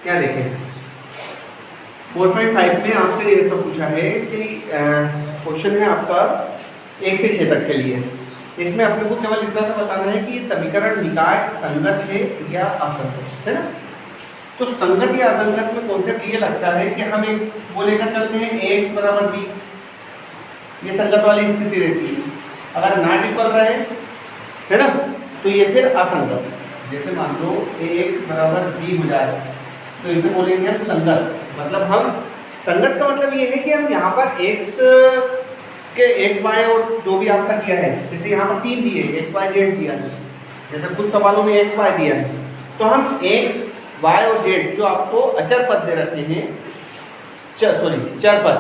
क्या देखें 4.5 में आपसे ये सब पूछा है कि क्वेश्चन है आपका 1 से 6 तक के लिए। इसमें अपने को केवल इतना सा बताना है कि समीकरण निकाय संगत है या असंगत है ना। तो संगत या असंगत में कॉन्सेप्ट ये लगता है कि हम एक वो लेकर चलते हैं ax बराबर b, ये संगत वाली स्थिति रहती है। अगर नॉट इक्वल रहे है ना तो ये फिर असंगत। जैसे मान लो ax बराबर b हो जाए तो इसे बोलेंगे हम संगत। मतलब हम संगत का मतलब ये है कि हम यहाँ पर x के x y और जो भी आपका दिया है, जैसे यहाँ पर 3 दिए x y z दिया है, जैसे कुछ सवालों में x y दिया है, तो हम x y और z जो आपको अचर पद दे रखे हैं, चर पद,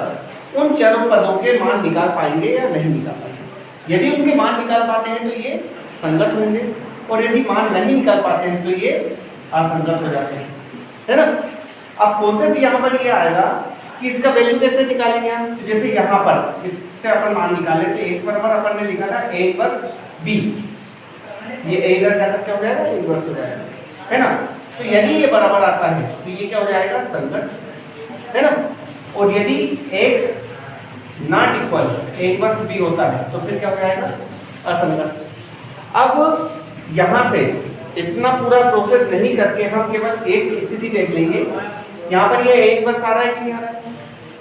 उन चर पदों के मान निकाल पाएंगे या नहीं निकाल पाएंगे। यदि उनके मान निकाल पाते हैं तो ये संगत होंगे, और यदि मान नहीं निकाल पाते हैं तो ये असंगत हो जाते हैं, है ना। अब कॉन्सेप्ट यहाँ पर ये आएगा कि इसका वैल्यू कैसे निकालेंगे हम। तो जैसे यहाँ पर इससे अपन मान निकाले थे x बराबर अपन ने लिखा था a इनवर्स b, ये a इधर जाकर क्या हो जाएगा, a इनवर्स हो जाएगा, है ना। तो यदि ये बराबर आता है तो ये क्या हो जाएगा, संगत, है ना। और यदि x not equal a inverse b होता है तो फिर क्या हो जाएगा, असंगत। अब यहाँ से इतना पूरा प्रोसेस नहीं करके हम केवल एक स्थिति देख लेंगे। यहाँ पर ये a इनवर्स आ रहा है कि नहीं आ रहा है।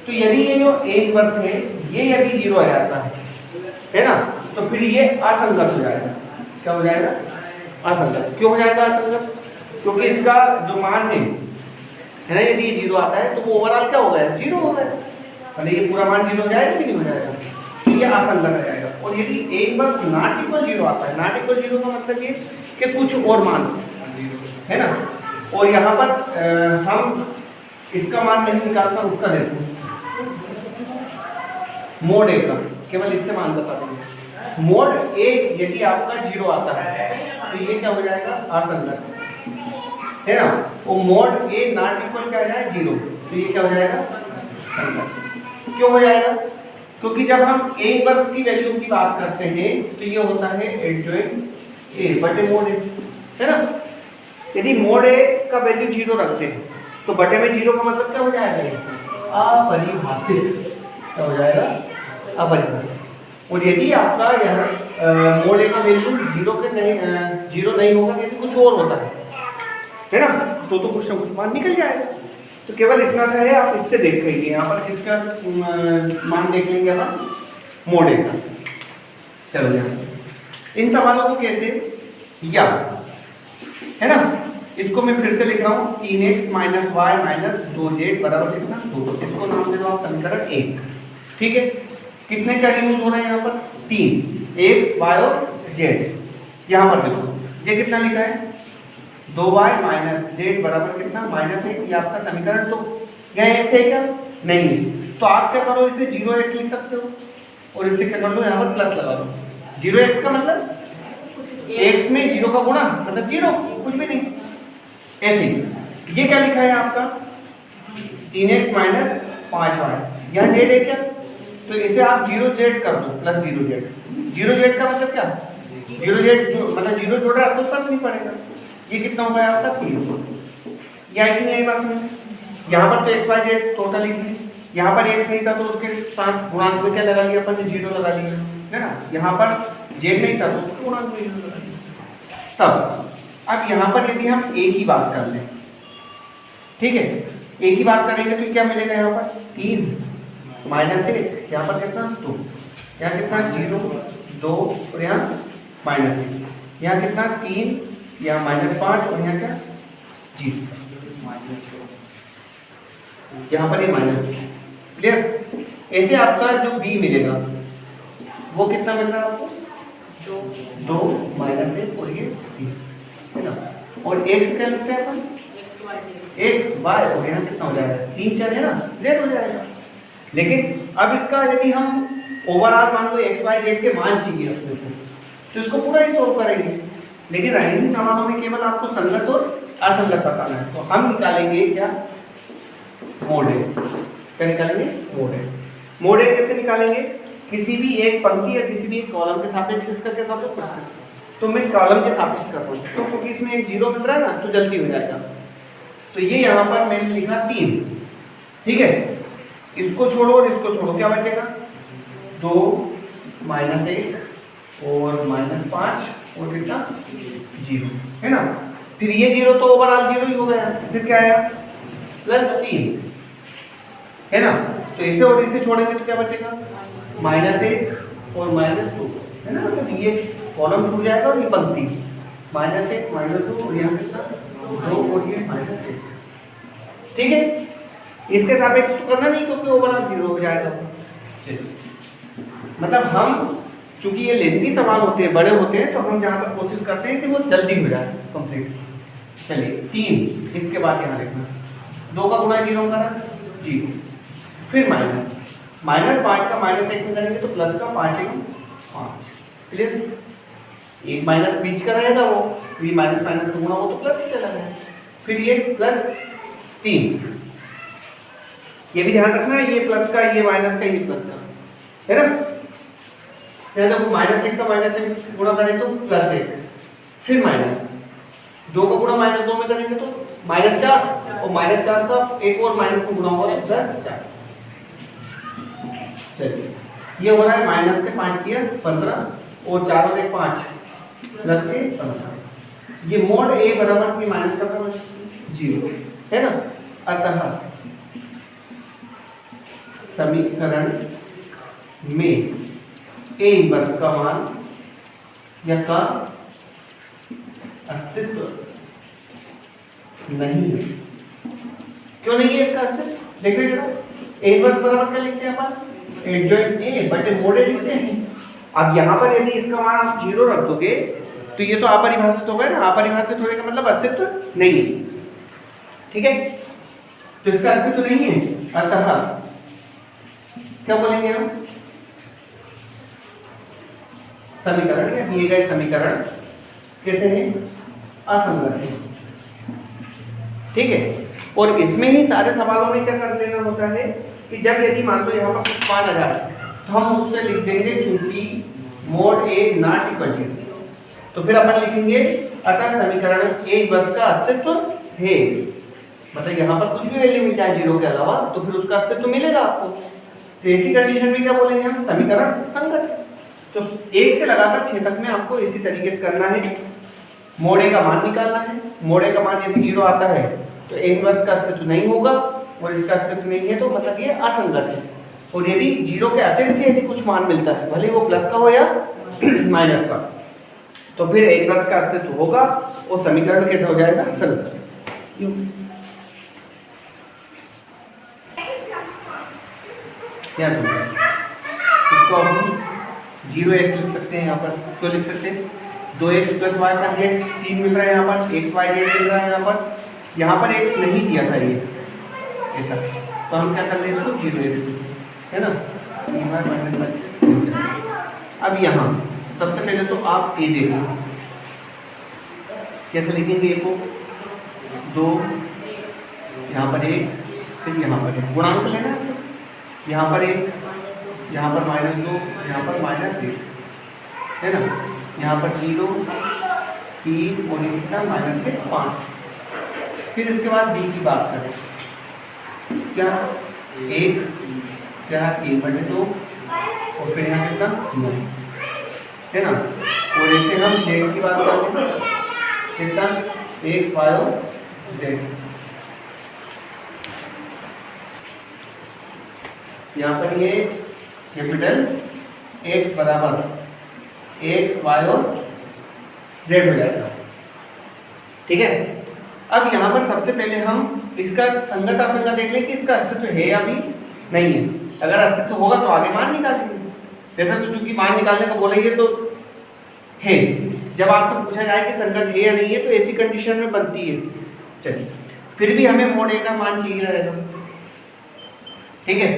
तो यदि ये जो a इनवर्स है ये यदि 0 आ जाता है ना, तो फिर ये असंगत हो जाएगा। क्या हो जाएगा, असंगत। क्यों हो जाएगा असंगत, क्योंकि इसका जो मान है ना, यदि ये 0 आता है तो वो ओवरऑल क्या हो गया, 0 हो गया। मतलब ये पूरा मान 0 हो जाएगा कि नहीं हो जाएगा, तो ये असंगत हो जाएगा। और यदि a इनवर्स नॉट इक्वल 0 आता है, नॉट इक्वल 0 का मतलब ये कि कुछ और मान है ना, और यहाँ पर हम इसका मान नहीं निकालता, उसका देखो मोड a का, केवल इससे मान बता देंगे। मोड a यदि आपका 0 आता है तो ये क्या हो जाएगा, असंगत, है ना। वो मोड a नॉट इक्वल क्या हो जाए, 0, तो ये क्या हो जाएगा, संगत। क्यों हो जाएगा, क्योंकि जब हम a इनवर्स की वैल्यू की बात करते हैं तो ये होता है एडजॉइंट a बटे मोड a, है ना। यदि मोड a का वैल्यू 0 रखते हैं तो बटे में 0 का मतलब क्या हो जाएगा, अपरिभाषित। क्या हो जाएगा, अपरिभाषित। और यदि आपका यह मोड a का वैल्यू 0 नहीं होगा, यदि कुछ और होता है ना, तो कुछ ना कुछ मान निकल जाएगा। तो केवल इतना सा है, आप इससे देख लीजिए। यहाँ पर किसका मान देख लेंगे अपन, मोड a का। चलो यहाँ इन सवालों को कैसे, या है ना, इसको मैं फिर से लिख रहा हूँ 3x minus Y minus 2z बराबर कितना, 2। इसको नाम दे दो आप समीकरण 1। ठीक है, कितने चर यूज हो रहे हैं यहाँ पर, 3, x y और z। यहाँ पर देखो ये कितना लिखा है, 2y माइनस z बराबर कितना, -1। ये आपका समीकरण, तो यहाँ x है क्या, नहीं है। तो आप क्या करो, इसे 0x लिख सकते हो, और इसे क्या कर लो, यहाँ पर प्लस लगा दो। 0x का मतलब x में 0 का गुणा, मतलब 0, कुछ भी नहीं, ऐसे। ये क्या लिखा है आपका, 3x माइनस 5y। यहाँ z है क्या, तो इसे आप 0z कर दो, प्लस 0z। 0z का मतलब क्या, 0z जो मतलब 0 जोड़ रहा है तो फर्क नहीं पड़ेगा। ये कितना हो गया आपका, 3। यह कि नहीं बस में, यहाँ पर तो x y z टोटल ही थी, यहाँ पर x नहीं था तो उसके साथ गुणांक में क्या लगा लिया अपन ने, 0 लगा लिया, है ना। यहाँ पर z नहीं था तो उसके गुणांक में 0 लगा लिया। तब अब यहाँ पर यदि हम a की बात कर लें, ठीक है, a की बात करेंगे तो क्या मिलेगा, यहाँ पर 3 माइनस 1, यहाँ पर कितना 2, यहाँ कितना 0 2, और यहाँ -1, यहाँ कितना 3, यहाँ -5, और यहाँ क्या 0, यहाँ पर ये माइनस। क्लियर। ऐसे आपका जो b मिलेगा वो कितना मिल रहा है आपको, 2 -1, और ये 3, है ना। और x क्या लिखते हैं अपन, x y, और यहाँ कितना हो जाएगा, 3 चर है ना, z हो जाएगा। लेकिन अब इसका यदि हम ओवरऑल मान लो x y z के मान चाहिए अपने को, तो इसको पूरा ही सोल्व करेंगे। लेकिन राइजिंग सवालों में केवल आपको संगत और असंगत बताना है, तो हम निकालेंगे क्या, मोड a। क्या निकालेंगे, मोड a। मोड a कैसे निकालेंगे, किसी भी एक पंक्ति या किसी भी एक कॉलम के सापेक्ष इसका क्या कर दो, तो मैं कॉलम के सापेक्ष कर रहा हूँ, तो क्योंकि इसमें एक 0 मिल रहा है ना, तो जल्दी हो जाएगा। तो ये यहाँ पर मैंने लिखा 3, ठीक है। इसको छोड़ो और इसको छोड़ो, क्या बचेगा 2 -1 और -5 और कितना 0, है ना। फिर ये 0 तो ओवरऑल 0 ही हो गया, फिर क्या आया +3, है ना। तो इसे और इसे छोड़ेंगे तो क्या बचेगा -1 और -2, है ना। तो ये कॉलम छूट जाएगा और ये पंक्ति -1 -2 और यहाँ कितना 2 और ये -1, ठीक है। इसके सापेक्ष तो करना नहीं क्योंकि ओवरऑल 0 हो जाएगा। चलिए, मतलब हम चूंकि ये लेंथी सवाल होते हैं, बड़े होते हैं, तो हम जहाँ तक कोशिश करते हैं कि वो जल्दी हो जाए कंप्लीट। चलिए 3, इसके बाद यहाँ लिखना 2 का गुणा 0 करा 0, फिर -5 का -1 में करेंगे तो प्लस का 5 × 5, क्लियर। एक माइनस बीच का रहेगा वो, ये माइनस का गुणा वो तो प्लस ही चला गया। फिर ये +3, ये भी ध्यान रखना है, ये प्लस का, ये माइनस का, ये प्लस का, है ना। देखो -1 का -1 गुणा करें तो +1, फिर -2 का गुणा -2 में करेंगे तो -4 और -4 का एक और माइनस में गुणा होगा तो +4। चलिए ये हो रहा है माइनस के 5 किया 15 और 4 और 1 5 प्लस के 15। ये मोड a बराबर की माइनस का 0, है ना। अतः समीकरण में a इनवर्स का मान या का अस्तित्व नहीं है। क्यों नहीं है इसका अस्तित्व, देखिए जरा। a इनवर्स बराबर क्या लिखते हैं अपन, एडजॉइंट a बटे मोड a लिखते हैं। अब यहाँ पर यदि इसका मान आप 0 रख दोगे तो ये तो अपरिभाषित हो गया ना। अपरिभाषित होने का मतलब अस्तित्व नहीं है, ठीक है। तो इसका अस्तित्व नहीं है, अतः क्या बोलेंगे हम, समीकरण या दिए गए समीकरण कैसे हैं, असंगत है, ठीक है। और इसमें ही सारे सवालों में क्या कर लेना होता है कि जब यदि मान लो यहाँ पर कुछ मान आ जाए तो हम उससे लिख देंगे चूंकि mod a not equal to, तो फिर अपन लिखेंगे अतः समीकरण a इनवर्स का अस्तित्व है। मतलब यहाँ पर कुछ भी वैल्यू मिल जाए 0 के अलावा तो फिर उसका अस्तित्व मिलेगा आपको। तो ऐसी कंडीशन में क्या बोलेंगे हम, समीकरण संगत है। तो 1 से लगाकर 6 तक में आपको इसी तरीके से करना है। मोड a का मान निकालना है। मोड a का मान यदि 0 आता है तो a इनवर्स का अस्तित्व नहीं होगा और इसका अस्तित्व नहीं है तो मतलब ये असंगत है। और यदि 0 के अतिरिक्त यदि कुछ मान मिलता है, भले वो प्लस का हो या माइनस का, तो फिर a इनवर्स का अस्तित्व होगा और समीकरण कैसा हो जाएगा, संगत। क्यों, क्या समझ, इसको हम 0x लिख सकते हैं यहाँ पर। क्यों लिख सकते हैं, 2x + y + z 3 मिल रहा है यहाँ पर, x y z मिल रहा है यहाँ पर x नहीं दिया था ये ऐसा, तो हम क्या कर रहे हैं इसको 0x, है ना। अब यहाँ सबसे पहले तो आप a देखो, कैसे लिखेंगे a को, 2 यहाँ पर 1 फिर यहाँ पर 1 गुणांक लेना है, यहाँ पर 1 यहाँ पर -2 यहाँ पर -1, है ना। यहाँ पर 0 3 और कितना -5। फिर इसके बाद b की बात करें, क्या 1 क्या 3/2 और फिर यहाँ कितना 9, है ना। और ऐसे हम z की बात करते हैं, कितना x y और z। यहाँ पर ये कैपिटल x बराबर x y और z हो जाएगा, ठीक है। अब यहाँ पर सबसे पहले हम इसका संगत असंगत देख लें कि इसका अस्तित्व है या भी नहीं है। अगर अस्तित्व होगा तो आगे मान निकालेंगे। जैसा तो चूंकि मान निकालने का बोला ही तो है, जब आपसे पूछा जाए कि संगत है या नहीं है तो ऐसी कंडीशन में बनती है। चलिए फिर भी हमें मोड a का मान चाहिए रहेगा, ठीक है।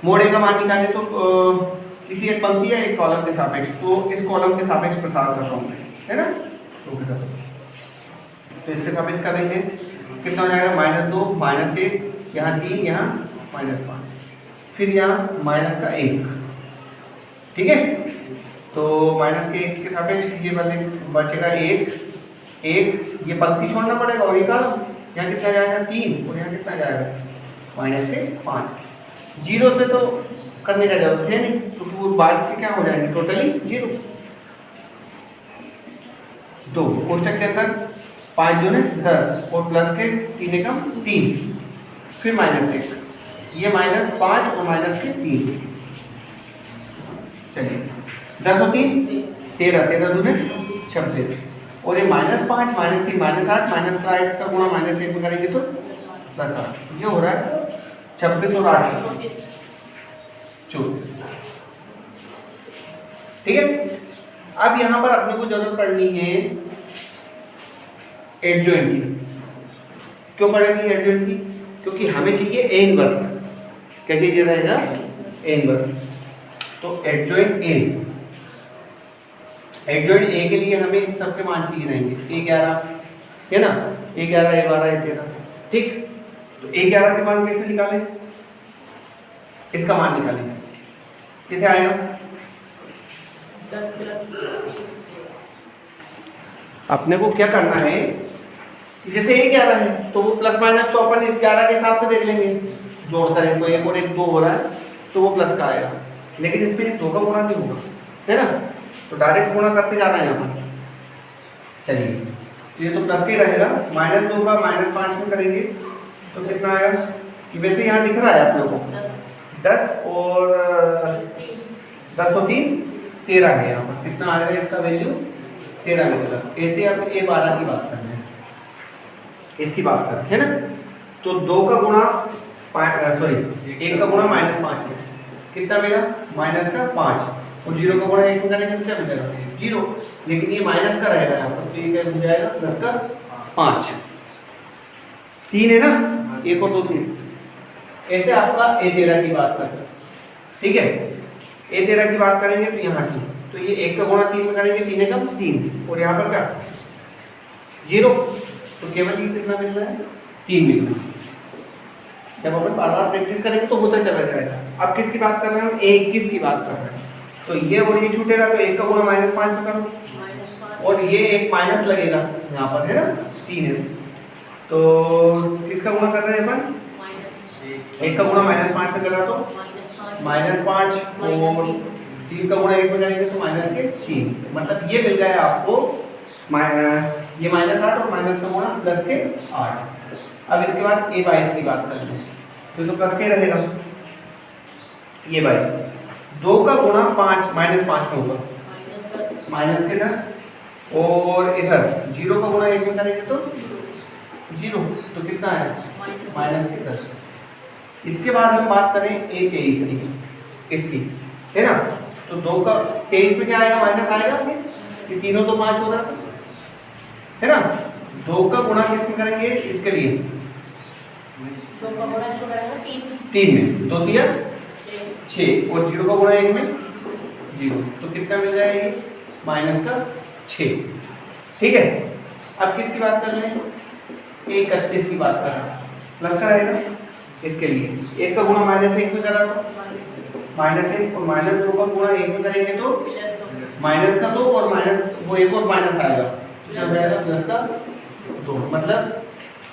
मोड a का मान निकाले तो किसी एक पंक्ति या एक कॉलम के सापेक्ष, तो इस कॉलम के सापेक्ष प्रसार कर रहा हूँ, है ना। तो इसके सापेक्ष कर रहे हैं, कितना हो जाएगा -2 -1 यहाँ 3 यहाँ -5 फिर यहाँ -1, ठीक है। तो -1 के सापेक्ष ये बचेगा 1 1, ये पंक्ति छोड़ना पड़ेगा और ये कॉलम, यहाँ कितना जाएगा 3 और यहाँ कितना जाएगा माइनस के 5। 0 से तो करने का जरूरत है नहीं, तो वो बाद के क्या हो जाएंगे टोटली 0। तो कोष्टक के अंदर 5 दूने 10 और प्लस के 3 एकम 3, फिर -1, ये -5 और माइनस के 3। चलिए 10 और 3 13, 13 दूने 26 और ये -5 -3 -8 -8 का गुणा -1 में करेंगे तो +8, ये हो रहा है 26 और 8 24। ठीक है, अब यहां पर अपने को जरूरत पड़नी है एडजॉइंट की। क्यों पड़ेगी एडजॉइंट की? क्योंकि हमें चाहिए ए इनवर्स। क्या चाहिए रहेगा ए इनवर्स। तो एडजॉइंट ए, एडजॉइंट ए के लिए हमें सबके मान चाहिए रहेंगे A11 है ना, A11 A12 A13। ठीक, तो A11 के मान कैसे निकालें? इसका मान निकालेंगे, कैसे आएगा? 10 प्लस अपने को क्या करना है, जैसे A11 है तो वो प्लस माइनस तो अपन इस 11 के हिसाब से देख लेंगे, जोड़कर इनको 1 और 1 2 हो रहा है तो वो प्लस का आएगा, लेकिन इसमें इस 2 का गुणा नहीं होगा, है ना, तो डायरेक्ट गुणा करते जाना है यहाँ पर। चलिए, तो ये तो प्लस का ही रहेगा, -2 का -5 में करेंगे तो कितना आएगा? कि वैसे यहाँ दिख रहा है आप लोगों को 10 और 3 13 है, यहाँ पर कितना आएगा इसका वैल्यू 13 मिलेगा। ऐसे आप A12 की बात कर रहे हैं, इसकी बात कर रहे हैं ना, तो 2 का गुणा 1 का गुणा -5 में कितना मिला -5 और 0 का गुणा 1 में करेंगे तो क्या मिलेगा 0, लेकिन ये माइनस का रहेगा यहाँ पर, तो ये क्या हो जाएगा +5। 3 है ना, 1 और 2 3। ऐसे आपका A13 की बात करें, ठीक है, A13 की बात करेंगे तो यहाँ की, तो ये 1 का गुणा 3 में करेंगे 3 एकम 3 और यहाँ पर क्या 0, तो केवल ये कितना मिल रहा है 3 मिल रहा है। जब अपन बार बार प्रैक्टिस करेंगे तो होता चला जाएगा। अब किसकी बात कर रहे हैं हम? A21 की बात कर रहे हैं, तो ये और ये छूटेगा तो 1 का गुणा -5 में करो और ये एक माइनस लगेगा यहाँ पर, है ना, 3 है, तो किसका गुणा कर रहे हैं अपन? 1 का गुणा -5 में करा तो -5 और 3 का गुणा 1 में करेंगे तो -3, मतलब ये मिल जाएगा आपको ये -8 और माइनस का गुणा +8। अब इसके बाद A22 की बात करते हैं, तो प्लस का ही रहेगा, ये 22 2 का गुणा 5 -5 में होगा -10 और इधर 0 का गुणा 1 में करेंगे तो 0, तो कितना है -10। इसके बाद हम बात करें A23 की, इसकी, है ना, तो 2 का 23 में क्या आएगा माइनस आएगा, कि तीनों तो 5 हो रहा था, है ना, 2 का गुणा किस में करेंगे? इसके लिए 3 में, 2 दिया 6 और 0 का गुणा 1 में 0, तो कितना मिल जाएगी -6। ठीक है, अब किसकी बात कर लें? A31 की बात कर रहे हैं, प्लस का रहेगा इसके लिए 1 का गुणा -1 में करा तो -1 और -2 का गुणा 1 में करेंगे तो माइनस का 2 और माइनस वो 1 और माइनस आएगा तो क्या हो जाएगा +2, मतलब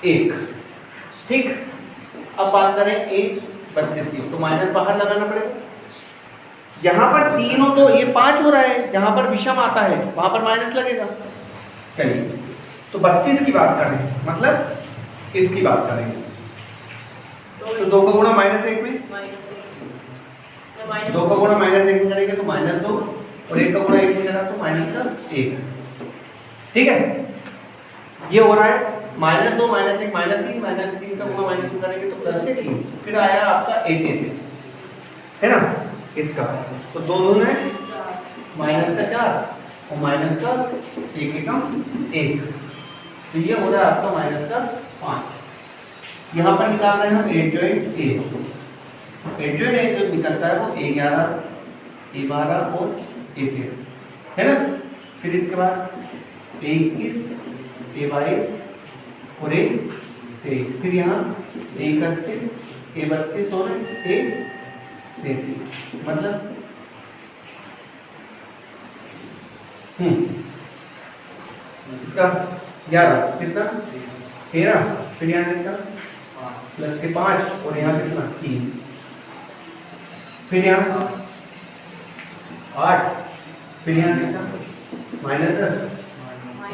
1। ठीक, अब बात करें A32 की, तो माइनस बाहर लगाना पड़ेगा, जहां पर 3 हो तो ये 5 हो रहा है, जहां पर विषम आता है वहां पर माइनस लगेगा। चलिए, तो 32 की बात करें, मतलब इसकी बात करेंगे, तो 2 का गुणा -1 में 2 का गुणा -1 में करेंगे तो -2 और 1 का गुणा 1 में करा तो -1। ठीक है, ये हो रहा है -2 -1 -3 का गुणा -2 करेंगे तो +3, फिर आया आपका A33, है ना, इसका तो 2 दूनी है -4 और माइनस का 1 एकम 1, तो ये हो रहा है आपका -5। यहाँ पर निकाल रहे हैं हम एडजॉइंट A, एडजॉइंट A जो निकलता है वो A11 A12 और A13, है ना, फिर इसके बाद A21 A22 और A23, फिर यहाँ A31 A32 और A33, मतलब इसका 11 कितना 13, फिर यहाँ कितना प्लस के 5 और यहाँ कितना 3, फिर यहाँ 8, फिर यहाँ कितना -10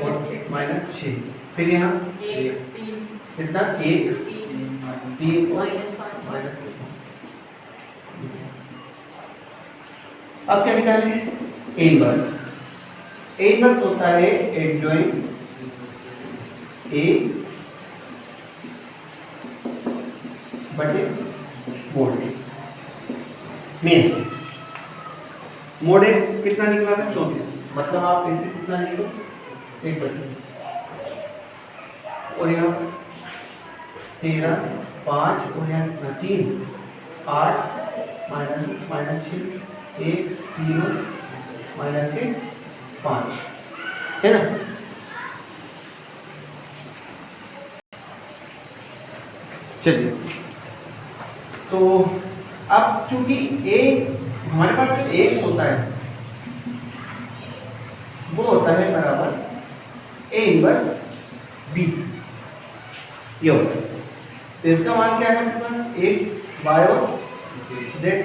और -6, फिर यहाँ कितना 1 3 और -5। अब क्या निकालेंगे ए इनवर्स होता है एडजॉइंट ए बटे मोड ए मीन्स मोड ए कितना निकला था 34, मतलब आप इसे कितना लिख लो 1 बटे और यहाँ 13 5 और यहाँ कितना 3 8 -6 1 0 -5 है ना। चलिए तो अब चूंकि ए हमारे पास जो एक्स होता है वो होता है बराबर ए इनवर्स बी, ये होता है। तो इसका मान क्या है हमारे पास एक्स वाई और जेड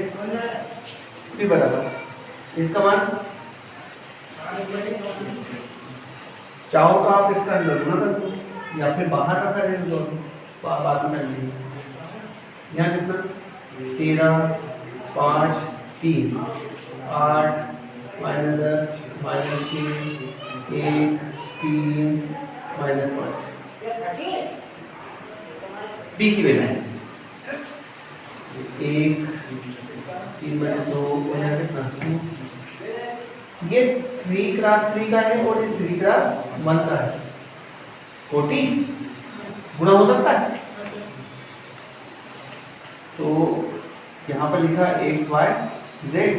बी बराबर इसका मान चाहो तो आप इसका अंदर गुना कर दो या फिर बाहर रखा दे दो, बाद में कर लीजिए। यहाँ कितना 13 5 3 8 -10 -6 1 3 -5 बी की वैल्यू 1 3 - 2 कितना ये 3 × 3 का है और ये 3 × 1 का है। 40 गुणा हो सकता है, तो यहाँ पर लिखा एक्स वाई जेड,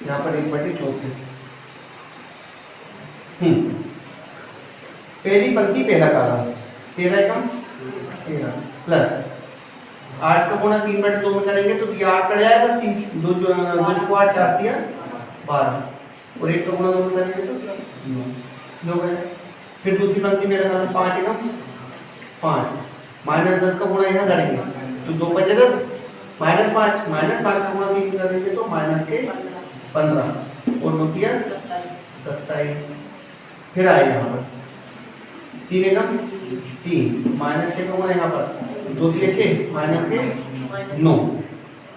यहाँ पर 1/34। पहली पंक्ति पहला कालम 13 कम 13 प्लस 8 का गुणा 3/2 में करेंगे तो ये 8 कट जाएगा, 3 2 को 8 4 दिया 12 और 1 का गुणा 2 में करेंगे तो 9 गया। फिर दूसरी पंक्ति में रखा 5 एकम 5 -10 का गुणा यहाँ करेंगे तो 2 × 10 -5 का गुणा 3 करेंगे तो -15 और 2 दिया 27। फिर आए यहाँ पर 3 एकम 3 -6 का गुणा यहाँ पर 2 दिया 6 -9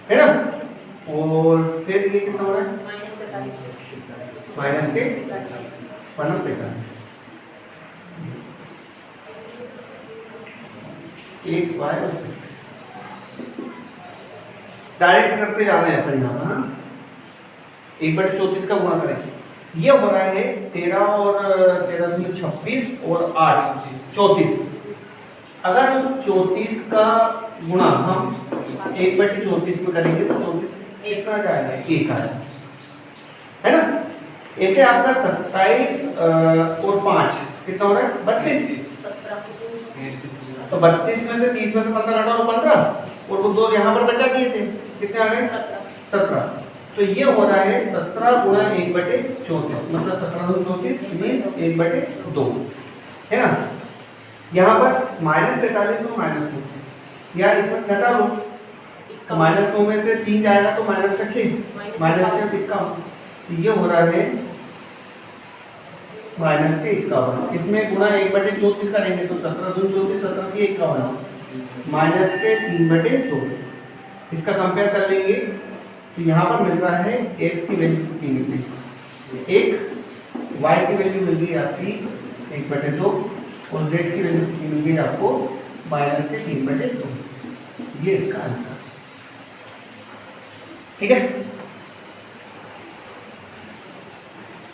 है ना। और फिर ये कितना हो रहा है -45 एक्स वाई और डायरेक्ट करते जा रहे हैं अपन यहाँ पर 1/34 का गुणा करें, ये हो रहा है 13 और 13 दूनी 26 और 8 34। अगर उस 34 का गुणा हम 1/34 में करेंगे तो 34 एक आ जाएगा, 1 आएगा, है ना। ऐसे आपका 27 और 5 कितना हो रहा है 32। तो 32 में से 30 में से 15 घटा और 15 और वो 2 यहाँ पर बचा दिए थे, कितने आ गए 17। तो ये हो रहा है 17 गुणा 1/34, मतलब 17 × 34 मीन्स 1/2 है ना। यहाँ पर -43 और -2 यार इसमें घटा लो तो -2 में से 3 जाएगा तो -6 -6 51, तो ये हो रहा है -51। इसमें गुणा 1/34 करेंगे तो 17 दूनी 34 17 की 51 -3/2। इसका कंपेयर कर लेंगे तो यहाँ पर मिल रहा है x की वैल्यू कितनी मिलती है 1, y की वैल्यू मिल गई आपकी 1/2 और z की वैल्यू कितनी मिल गई आपको -3/2। ये इसका आंसर, ठीक है।